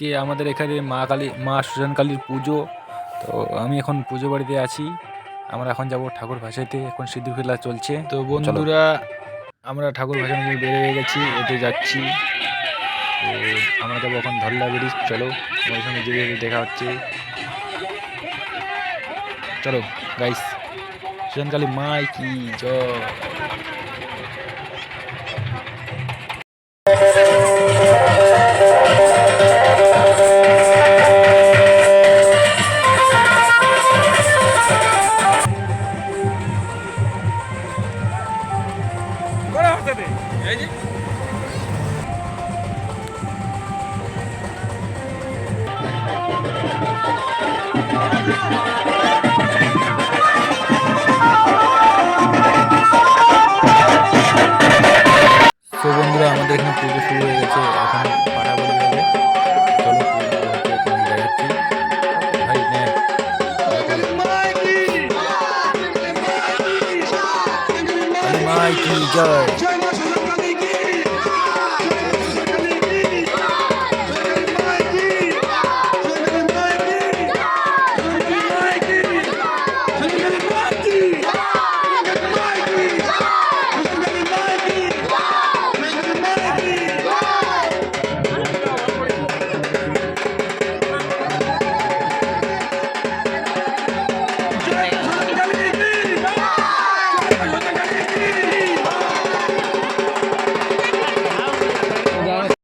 আজকে আমাদের এখানে মা শ্মশানকালীর পুজো। তো আমি এখন পুজো বাড়িতে আছি। আমরা এখন যাব ঠাকুর ভাসাইতে। এখন সিঁদুর খেলা চলছে। তো বন্ধুরা আমরা ঠাকুর ভাসানোর জন্য বের হয়ে গেছি, এতে যাচ্ছি। তো আমরা যাবো এখন ধল্লা ব্রিজ। চলো আমার সঙ্গে ধীরে ধীরে দেখা হচ্ছে। চলো গাইস, শ্মশানকালী মাই কি জয়। তো বন্ধুরা আমাদের এখানে পুজো শুরু হয়ে গেছে, এখন পাড়া বলি হবে। চলো পুজো হচ্ছে, এখন দেখাচ্ছি। ভাই নে কালী মাই কি জয়।